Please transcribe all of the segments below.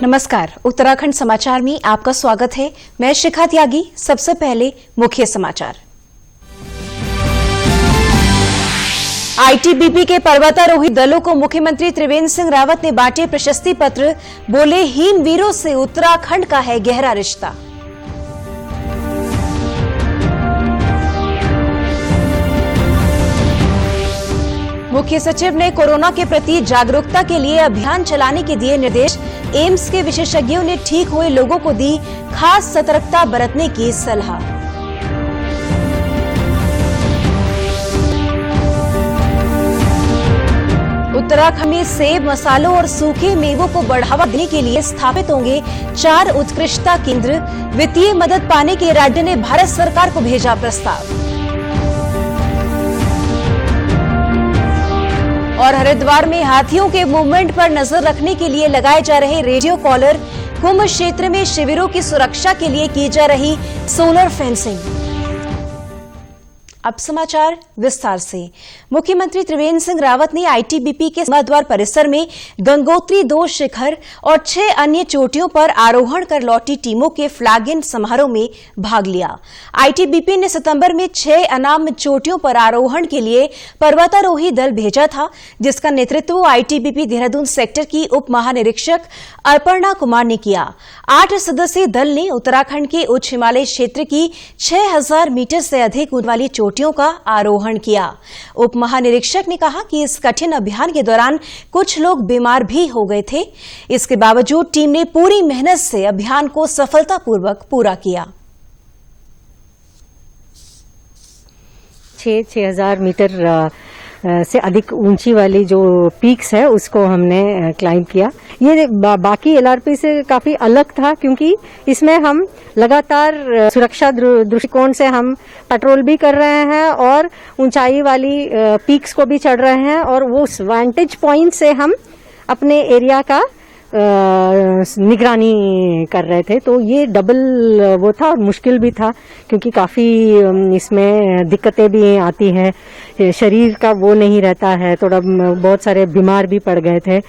नमस्कार, उत्तराखंड समाचार में आपका स्वागत है। मैं शिखा त्यागी। सबसे पहले मुख्य समाचार। आईटीबीपी के पर्वतारोही दलों को मुख्यमंत्री त्रिवेंद्र सिंह रावत ने बांटे प्रशस्ति पत्र। बोले, हीन वीरों से उत्तराखंड का है गहरा रिश्ता। मुख्य सचिव ने कोरोना के प्रति जागरूकता के लिए अभियान चलाने के दिए निर्देश। एम्स के विशेषज्ञों ने ठीक हुए लोगों को दी खास सतर्कता बरतने की सलाह। उत्तराखंड में सेब, मसालों और सूखे मेवों को बढ़ावा देने के लिए स्थापित होंगे 4 उत्कृष्टता केंद्र। वित्तीय मदद पाने के राज्य ने भारत सरकार को भेजा प्रस्ताव। और हरिद्वार में हाथियों के मूवमेंट पर नजर रखने के लिए लगाए जा रहे रेडियो कॉलर। कुंभ क्षेत्र में शिविरों की सुरक्षा के लिए की जा रही सोलर फेंसिंग। अब समाचार विस्तार से। मुख्यमंत्री त्रिवेंद्र सिंह रावत ने आईटीबीपी के सिंहद्वार परिसर में गंगोत्री 2 शिखर और 6 अन्य चोटियों पर आरोहण कर लौटी टीमों के फ्लैग इन समारोह में भाग लिया। आईटीबीपी ने सितंबर में 6 अनाम चोटियों पर आरोहण के लिए पर्वतारोही दल भेजा था, जिसका नेतृत्व आईटीबीपी देहरादून सेक्टर की उप महानिरीक्षक अर्पणा कुमार ने किया। 8 सदस्यीय दल ने उत्तराखंड के उच्च हिमालय क्षेत्र की 6000 मीटर से अधिक ऊंचाई वाली चोटियों का आरोहण किया। उप महानिरीक्षक ने कहा कि इस कठिन अभियान के दौरान कुछ लोग बीमार भी हो गए थे। इसके बावजूद टीम ने पूरी मेहनत से अभियान को सफलतापूर्वक पूरा किया। 6000 मीटर से अधिक ऊंची वाली जो पीक्स है उसको हमने क्लाइंब किया। ये बाकी एलआरपी से काफी अलग था, क्योंकि इसमें हम लगातार सुरक्षा दृष्टिकोण से हम पेट्रोल भी कर रहे हैं और ऊंचाई वाली पीक्स को भी चढ़ रहे हैं, और वो वांटेज पॉइंट से हम अपने एरिया का निगरानी कर रहे थे। तो ये डबल वो था और मुश्किल भी था, क्योंकि काफी इसमें दिक्कतें भी आती हैं, शरीर का वो नहीं रहता है, थोड़ा बहुत सारे बीमार भी पड़ गए थे।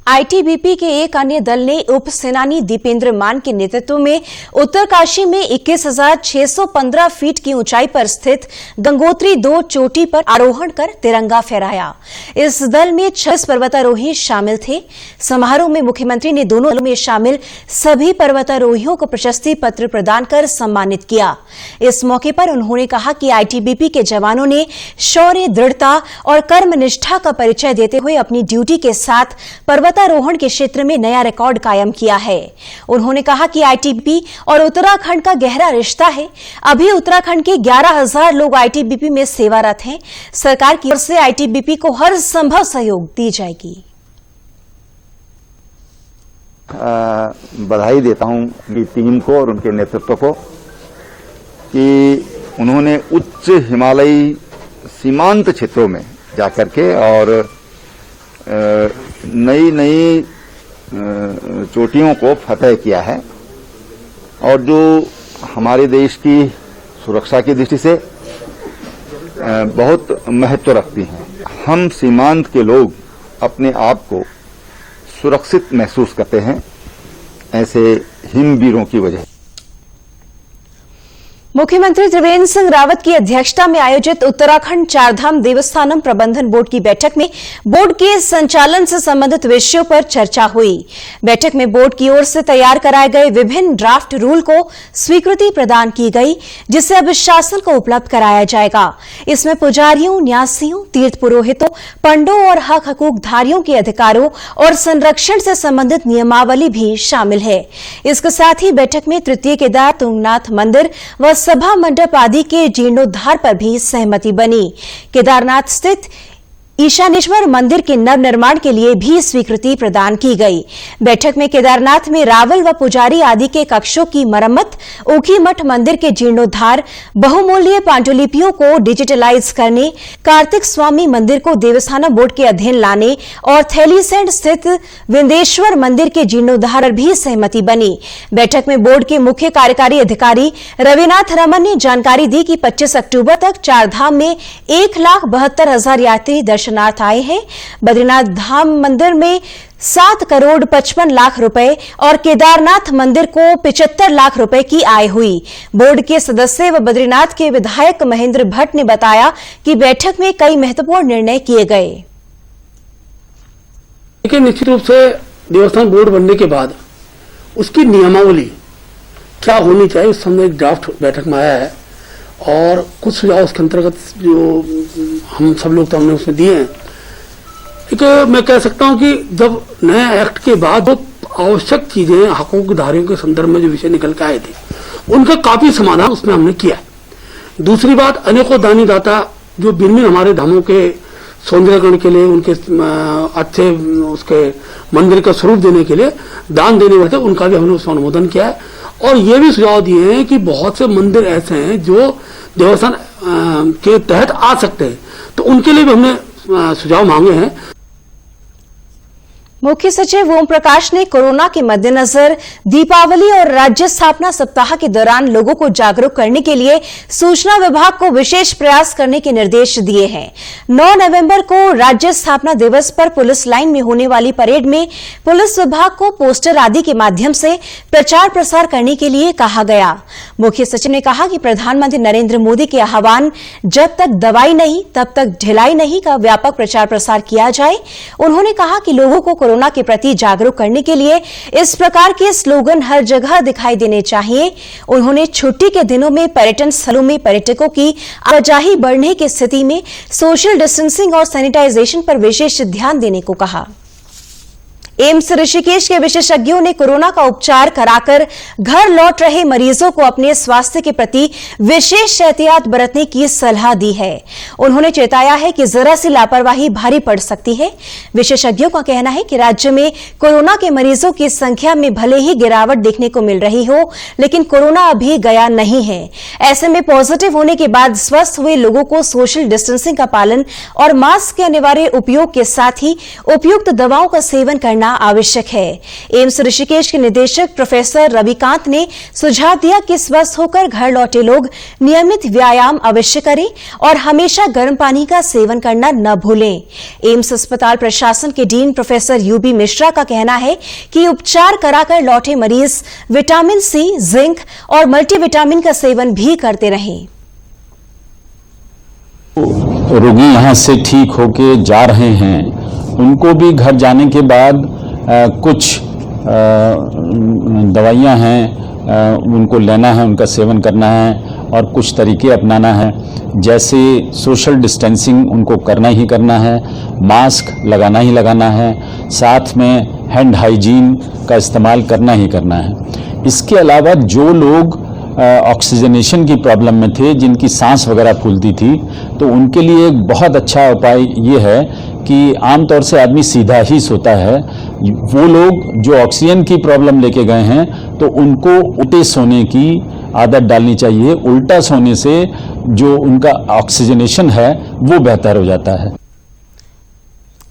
आईटीबीपी के एक अन्य दल ने उप सेनानी दीपेंद्र मान के नेतृत्व में उत्तरकाशी में 21,615 फीट की ऊंचाई पर स्थित गंगोत्री 2 चोटी पर आरोहण कर तिरंगा फहराया। इस दल में 26 पर्वतारोही शामिल थे। समारोह में मुख्यमंत्री ने दोनों दलों में शामिल सभी पर्वतारोहियों को प्रशस्ति पत्र प्रदान कर सम्मानित किया। इस मौके पर उन्होंने कहा कि आईटीबीपी के जवानों ने शौर्य, दृढ़ता और कर्मनिष्ठा का परिचय देते हुए अपनी ड्यूटी के साथ पर्वतारोहण के क्षेत्र में नया रिकॉर्ड कायम किया है। उन्होंने कहा कि आईटीबीपी और उत्तराखंड का गहरा रिश्ता है। अभी उत्तराखंड के 11,000 लोग आईटीबीपी में सेवारत हैं। सरकार की ओर से आईटीबीपी को हर संभव सहयोग दी जाएगी। बधाई देता हूं उनकी टीम को और उनके नेतृत्व को कि उन्होंने उच्च हिमालयी सीमांत क्षेत्रों में जाकर के और नई नई चोटियों को फतेह किया है, और जो हमारे देश की सुरक्षा की दृष्टि से बहुत महत्व रखती हैं। हम सीमांत के लोग अपने आप को सुरक्षित महसूस करते हैं ऐसे हिमवीरों की वजह। मुख्यमंत्री त्रिवेंद्र सिंह रावत की अध्यक्षता में आयोजित उत्तराखंड चारधाम देवस्थानम प्रबंधन बोर्ड की बैठक में बोर्ड के संचालन से संबंधित विषयों पर चर्चा हुई। बैठक में बोर्ड की ओर से तैयार कराए गए विभिन्न ड्राफ्ट रूल को स्वीकृति प्रदान की गई, जिसे अब शासन को उपलब्ध कराया जाएगा। इसमें पुजारियों, न्यासियों, तीर्थ पुरोहितों, पंडों और हक हकूकधारियों के अधिकारों और संरक्षण से संबंधित नियमावली भी शामिल है। इसके साथ ही बैठक में तृतीय केदार तुंगनाथ मंदिर व सभा मंडप आदि के जीर्णोद्धार पर भी सहमति बनी। केदारनाथ स्थित ईशानेश्वर मंदिर के नवनिर्माण के लिए भी स्वीकृति प्रदान की गई। बैठक में केदारनाथ में रावल व पुजारी आदि के कक्षों की मरम्मत, ऊखीमठ मंदिर के जीर्णोद्धार, बहुमूल्य पांडुलिपियों को डिजिटलाइज करने, कार्तिक स्वामी मंदिर को देवस्थानम बोर्ड के अधीन लाने और थैलीसैंड स्थित विंदेश्वर मंदिर के जीर्णोद्धार पर भी सहमति बनी। बैठक में बोर्ड के मुख्य कार्यकारी अधिकारी रविनाथ रमन ने जानकारी दी कि 25 अक्टूबर तक चारधाम में 1,72,000 यात्री दर्शनार्थ आए हैं। बद्रीनाथ धाम मंदिर में 7 करोड़ 55 लाख रुपए और केदारनाथ मंदिर को 75 लाख रुपए की आय हुई। बोर्ड के सदस्य व बद्रीनाथ के विधायक महेंद्र भट्ट ने बताया कि बैठक में कई महत्वपूर्ण निर्णय किए गए। लेकिन निश्चित रूप से देवस्थान बोर्ड बनने के बाद उसकी नियमावली क्या होनी चाहिए उस समय एक ड्राफ्ट बैठक में आया है और कुछ सुझाव उसके अंतर्गत जो हम सब लोग तो हमने उसमें दिए हैं। एक मैं कह सकता हूं कि जब नए एक्ट के बाद जो आवश्यक चीजें हकों के धारियों के संदर्भ में जो विषय निकल के आए थे उनका काफी समाधान उसमें हमने किया है। दूसरी बात, अनेकों दानी दाता जो भिन्न हमारे धामों के सौंदर्यकरण के लिए उनके अच्छे उसके मंदिर का स्वरूप देने के लिए दान देने वाले थे, उनका भी हमने उसमें अनुमोदन किया है और ये भी सुझाव दिए हैं कि बहुत से मंदिर ऐसे हैं जो देवस्थान के तहत आ सकते हैं, तो उनके लिए भी हमने सुझाव मांगे हैं। मुख्य सचिव ओम प्रकाश ने कोरोना के मद्देनजर दीपावली और राज्य स्थापना सप्ताह के दौरान लोगों को जागरूक करने के लिए सूचना विभाग को विशेष प्रयास करने के निर्देश दिए हैं। 9 नवंबर को राज्य स्थापना दिवस पर पुलिस लाइन में होने वाली परेड में पुलिस विभाग को पोस्टर आदि के माध्यम से प्रचार प्रसार करने के लिए कहा गया। मुख्य सचिव ने कहा कि प्रधानमंत्री नरेंद्र मोदी के आह्वान जब तक दवाई नहीं तब तक ढिलाई नहीं का व्यापक प्रचार प्रसार किया जाए। उन्होंने कहा कि लोगों को कोरोना के प्रति जागरूक करने के लिए इस प्रकार के स्लोगन हर जगह दिखाई देने चाहिए। उन्होंने छुट्टी के दिनों में पर्यटन स्थलों में पर्यटकों की आवाजाही बढ़ने की स्थिति में सोशल डिस्टेंसिंग और सैनिटाइजेशन पर विशेष ध्यान देने को कहा। एम्स ऋषिकेश के विशेषज्ञों ने कोरोना का उपचार कराकर घर लौट रहे मरीजों को अपने स्वास्थ्य के प्रति विशेष एहतियात बरतने की सलाह दी है। उन्होंने चेताया है कि जरा सी लापरवाही भारी पड़ सकती है। विशेषज्ञों का कहना है कि राज्य में कोरोना के मरीजों की संख्या में भले ही गिरावट देखने को मिल रही हो, लेकिन कोरोना अभी गया नहीं है। ऐसे में पॉजिटिव होने के बाद स्वस्थ हुए लोगों को सोशल डिस्टेंसिंग का पालन और मास्क के अनिवार्य उपयोग के साथ ही उपयुक्त दवाओं का सेवन करना आवश्यक है। एम्स ऋषिकेश के निदेशक प्रोफेसर रविकांत ने सुझाव दिया कि स्वस्थ होकर घर लौटे लोग नियमित व्यायाम अवश्य करें और हमेशा गर्म पानी का सेवन करना न भूलें। एम्स अस्पताल प्रशासन के डीन प्रोफेसर यूबी मिश्रा का कहना है कि उपचार कराकर लौटे मरीज विटामिन सी, जिंक और मल्टीविटामिन का सेवन भी करते रहें। रोगी यहाँ से ठीक होके जा रहे हैं, उनको भी घर जाने के बाद कुछ दवाइयाँ हैं उनको लेना है, उनका सेवन करना है और कुछ तरीके अपनाना है। जैसे सोशल डिस्टेंसिंग उनको करना ही करना है, मास्क लगाना ही लगाना है, साथ में हैंड हाइजीन का इस्तेमाल करना ही करना है। इसके अलावा जो लोग ऑक्सीजनेशन की प्रॉब्लम में थे, जिनकी सांस वगैरह फूलती थी, तो उनके लिए एक बहुत अच्छा उपाय ये है कि आमतौर से आदमी सीधा ही सोता है। वो लोग जो ऑक्सीजन की प्रॉब्लम लेके गए हैं तो उनको उल्टे सोने की आदत डालनी चाहिए। उल्टा सोने से जो उनका ऑक्सीजनेशन है वो बेहतर हो जाता है।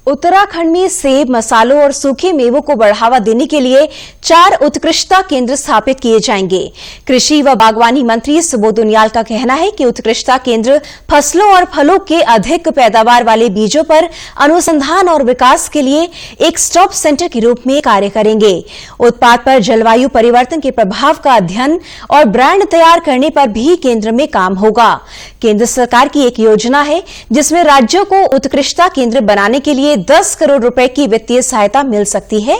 उत्तराखंड में सेब, मसालों और सूखे मेवों को बढ़ावा देने के लिए 4 उत्कृष्टता केंद्र स्थापित किए जाएंगे। कृषि व बागवानी मंत्री सुबोध उनियाल का कहना है कि उत्कृष्टता केंद्र फसलों और फलों के अधिक पैदावार वाले बीजों पर अनुसंधान और विकास के लिए एक स्टॉप सेंटर के रूप में कार्य करेंगे। उत्पाद पर जलवायु परिवर्तन के प्रभाव का अध्ययन और ब्रांड तैयार करने पर भी केंद्र में काम होगा। केंद्र सरकार की एक योजना है जिसमें राज्यों को उत्कृष्टता केंद्र बनाने के लिए 10 करोड़ रुपए की वित्तीय सहायता मिल सकती है।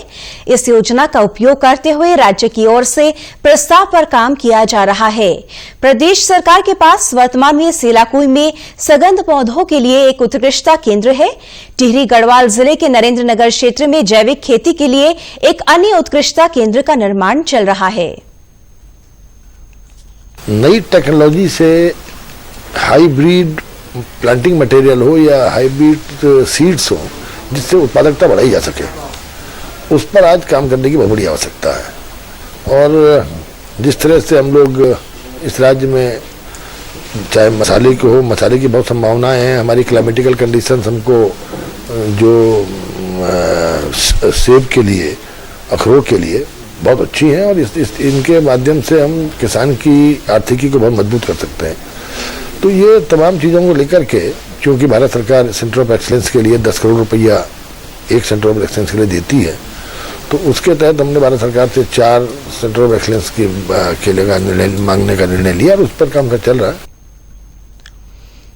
इस योजना का उपयोग करते हुए राज्य की ओर से प्रस्ताव पर काम किया जा रहा है। प्रदेश सरकार के पास वर्तमान में सेलाकुई में सगंध पौधों के लिए एक उत्कृष्टता केंद्र है। टिहरी गढ़वाल जिले के नरेंद्रनगर क्षेत्र में जैविक खेती के लिए एक अन्य उत्कृष्टता केंद्र का निर्माण चल रहा है। नई टेक्नोलॉजी से हाइब्रिड प्लांटिंग मटेरियल हो या हाइब्रिड सीड्स हो जिससे उत्पादकता बढ़ाई जा सके, उस पर आज काम करने की बहुत बड़ी आवश्यकता है। और जिस तरह से हम लोग इस राज्य में चाहे मसाले के हो, मसाले की बहुत संभावनाएं हैं। हमारी क्लाइमेटिकल कंडीशंस हमको जो सेब के लिए, अखरोट के लिए बहुत अच्छी हैं और इनके माध्यम से हम किसान की आर्थिकी को बहुत मजबूत कर सकते हैं। तो ये तमाम चीज़ों को लेकर के, क्योंकि भारत सरकार सेंटर ऑफ एक्सीलेंस के लिए 10 करोड़ रुपया एक सेंटर ऑफ एक्सीलेंस के लिए देती है, तो उसके तहत हमने भारत सरकार से 4 सेंटर ऑफ एक्सीलेंस के लिए मांगने का निर्णय लिया और उस पर काम चल रहा है।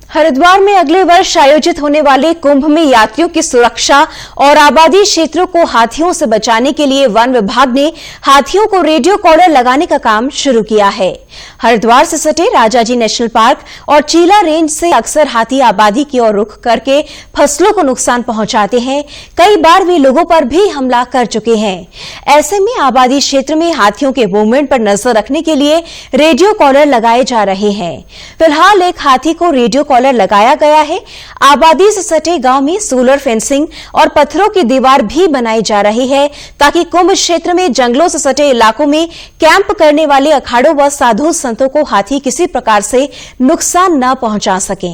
हरिद्वार में अगले वर्ष आयोजित होने वाले कुंभ में यात्रियों की सुरक्षा और आबादी क्षेत्रों को हाथियों से बचाने के लिए वन विभाग ने हाथियों को रेडियो कॉलर लगाने का काम शुरू किया है। हरिद्वार से सटे राजाजी नेशनल पार्क और चीला रेंज से अक्सर हाथी आबादी की ओर रुख करके फसलों को नुकसान पहुंचाते हैं। कई बार वे लोगों पर भी हमला कर चुके हैं। ऐसे में आबादी क्षेत्र में हाथियों के मूवमेंट पर नजर रखने के लिए रेडियो कॉलर लगाए जा रहे हैं। फिलहाल एक हाथी को रेडियो कॉलर लगाया गया है। आबादी से सटे गांव में सोलर फेंसिंग और पत्थरों की दीवार भी बनाई जा रही है ताकि कुंभ क्षेत्र में जंगलों से सटे इलाकों में कैंप करने वाले अखाड़ों व साधु संतों को हाथी किसी प्रकार से नुकसान न पहुंचा सकें।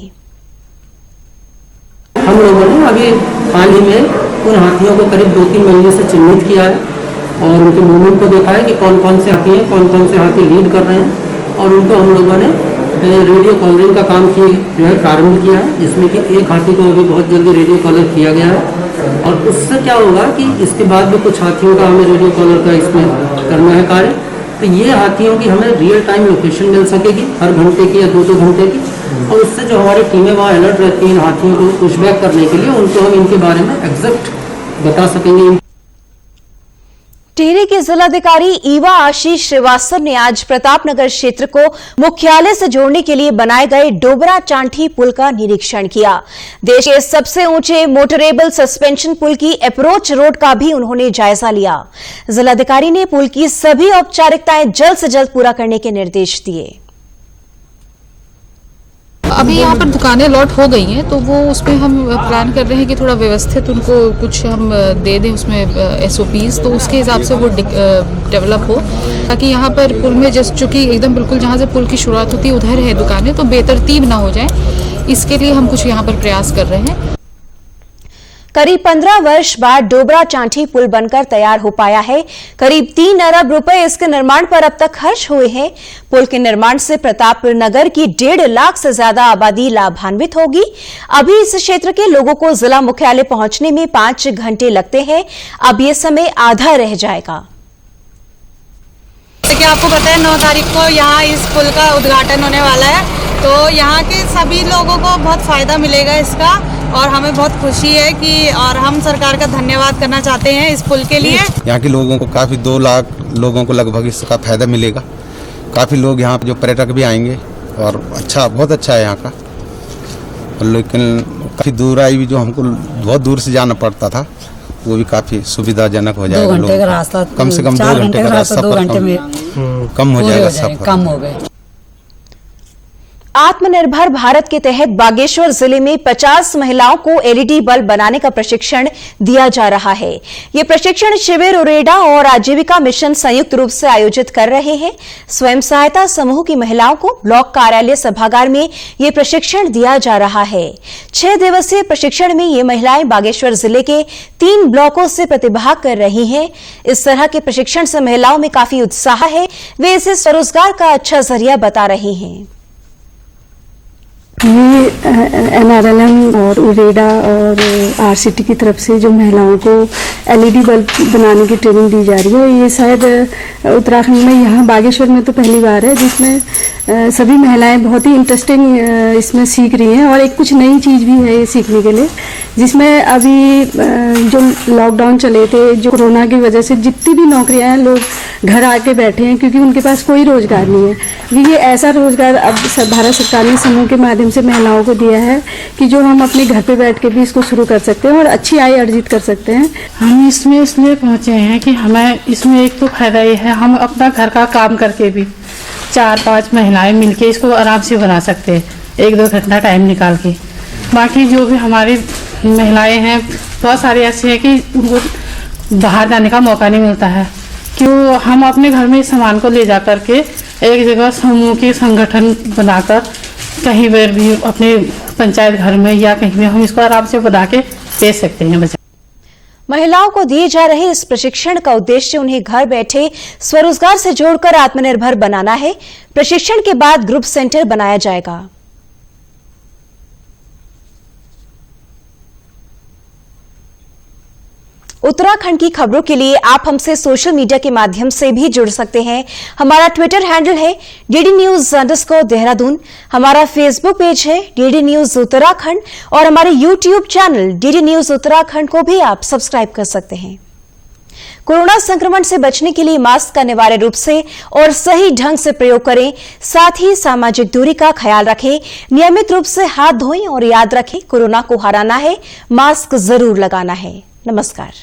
हम लोगों ने अभी हाल ही में उन हाथियों को करीब 2-3 महीने से चिन्हित किया है और उनके मूवमेंट को देखा है कि कौन कौन से हाथी हैं, कौन कौन से हाथी लीड कर रहे हैं और उनको हम लोगों ने रेडियो कॉलरिंग का काम जो है प्रारंभ किया है, जिसमें कि एक हाथी को अभी बहुत जल्दी रेडियो कॉलर किया गया है और उससे क्या होगा कि इसके बाद भी कुछ हाथियों का हमें रेडियो कॉलर का इसमें करना है कार्य। तो ये हाथियों की हमें रियल टाइम लोकेशन मिल सकेगी हर घंटे की या 2-2 घंटे की और उससे जो हमारी टीमें वहाँ अलर्ट रहती हैं इन हाथियों को पुशबैक करने के लिए, उनको हम इनके बारे में एग्जैक्ट बता सकेंगे। टिहरी के जिलाधिकारी ईवा आशीष श्रीवास्तव ने आज प्रतापनगर क्षेत्र को मुख्यालय से जोड़ने के लिए बनाए गए डोबरा चांठी पुल का निरीक्षण किया। देश के सबसे ऊंचे मोटरेबल सस्पेंशन पुल की अप्रोच रोड का भी उन्होंने जायजा लिया। जिलाधिकारी ने पुल की सभी औपचारिकताएं जल्द से जल्द पूरा करने के निर्देश दिए। अभी यहाँ पर दुकानें लॉट हो गई हैं, तो वो उसमें हम प्लान कर रहे हैं कि थोड़ा व्यवस्थित उनको कुछ हम दे दें उसमें SOPs, तो उसके हिसाब से वो डेवलप हो ताकि यहाँ पर पुल में जस्ट चूँकि एकदम बिल्कुल जहाँ से पुल की शुरुआत होती है उधर है दुकानें, तो बेतरतीब ना हो जाए, इसके लिए हम कुछ यहाँ पर प्रयास कर रहे हैं। करीब 15 वर्ष बाद डोबरा चांठी पुल बनकर तैयार हो पाया है। करीब 3 अरब रुपए इसके निर्माण पर अब तक खर्च हुए हैं। पुल के निर्माण से प्रतापनगर की 1.5 लाख से ज्यादा आबादी लाभान्वित होगी। अभी इस क्षेत्र के लोगों को जिला मुख्यालय पहुंचने में 5 घंटे लगते हैं, अब ये समय आधा रह जाएगा। जैसे कि आपको पता है 9 तारीख को यहाँ इस पुल का उद्घाटन होने वाला है, तो यहाँ के सभी लोगों को बहुत फायदा मिलेगा इसका और हमें बहुत खुशी है कि और हम सरकार का धन्यवाद करना चाहते हैं इस पुल के लिए। यहाँ के लोगों को काफ़ी 2 लाख लोगों को लगभग इसका फायदा मिलेगा। काफ़ी लोग यहाँ जो पर्यटक भी आएंगे और अच्छा बहुत अच्छा है यहाँ का। लेकिन काफ़ी दूर आई भी जो हमको बहुत दूर से जाना पड़ता था वो भी काफ़ी सुविधाजनक हो जाएगा। 2 घंटे का रास्ता, कम से कम 2 घंटे का रास्ता 2 घंटे में कम हो जाएगा सफर। कम हो गए। आत्मनिर्भर भारत के तहत बागेश्वर जिले में 50 महिलाओं को LED बल्ब बनाने का प्रशिक्षण दिया जा रहा है। ये प्रशिक्षण शिविर उरेडा और आजीविका मिशन संयुक्त रूप से आयोजित कर रहे हैं। स्वयं सहायता समूह की महिलाओं को ब्लॉक कार्यालय सभागार में ये प्रशिक्षण दिया जा रहा है। 6 दिवसीय प्रशिक्षण में ये महिलाएं बागेश्वर जिले के 3 ब्लॉकों से प्रतिभाग कर रही हैं। इस तरह के प्रशिक्षण से महिलाओं में काफी उत्साह है, वे इसे स्वरोजगार का अच्छा जरिया बता रही हैं। ये NRLM और उरेडा और RCT की तरफ से जो महिलाओं को LED बल्ब बनाने की ट्रेनिंग दी जा रही है, ये शायद उत्तराखंड में यहाँ बागेश्वर में तो पहली बार है जिसमें सभी महिलाएं बहुत ही इंटरेस्टिंग इसमें सीख रही हैं और एक कुछ नई चीज़ भी है ये सीखने के लिए, जिसमें अभी जो लॉकडाउन चले थे, जो कोरोना की वजह से जितनी भी नौकरियां हैं लोग घर आके बैठे हैं क्योंकि उनके पास कोई रोजगार नहीं है। ये ऐसा रोजगार अब भारत सरकार ने समूह के माध्यम से महिलाओं को दिया है कि जो हम अपने घर पे बैठ के भी इसको शुरू कर सकते हैं और अच्छी आय अर्जित कर सकते हैं। हम इसमें इसलिए पहुंचे हैं कि हमें इसमें एक तो फायदा ये है, हम अपना घर का काम करके भी 4-5 महिलाएं मिलके इसको आराम से बना सकते हैं 1-2 घंटा टाइम निकाल के। बाकी जो भी हमारी महिलाएं हैं बहुत सारी ऐसी हैं कि उनको बाहर जाने का मौका नहीं मिलता है, क्यों हम अपने घर में इस सामान को ले जा करके एक जगह समूह के संगठन बनाकर कहीं पर भी अपने पंचायत घर में या कहीं भी हम इसको आराम से बना के बेच सकते हैं। महिलाओं को दिए जा रहे इस प्रशिक्षण का उद्देश्य उन्हें घर बैठे स्वरोजगार से जोड़कर आत्मनिर्भर बनाना है। प्रशिक्षण के बाद ग्रुप सेंटर बनाया जाएगा। उत्तराखंड की खबरों के लिए आप हमसे सोशल मीडिया के माध्यम से भी जुड़ सकते हैं। हमारा ट्विटर हैंडल है DD News_देहरादून, हमारा फेसबुक पेज है DD News उत्तराखंड और हमारे YouTube channel DD News Uttarakhand को भी आप सब्सक्राइब कर सकते हैं। कोरोना संक्रमण से बचने के लिए मास्क का अनिवार्य रूप से और सही ढंग से प्रयोग करें। साथ ही सामाजिक दूरी का ख्याल रखें, नियमित रूप से हाथ धोएं और याद रखें, कोरोना को हराना है, मास्क जरूर लगाना है। नमस्कार।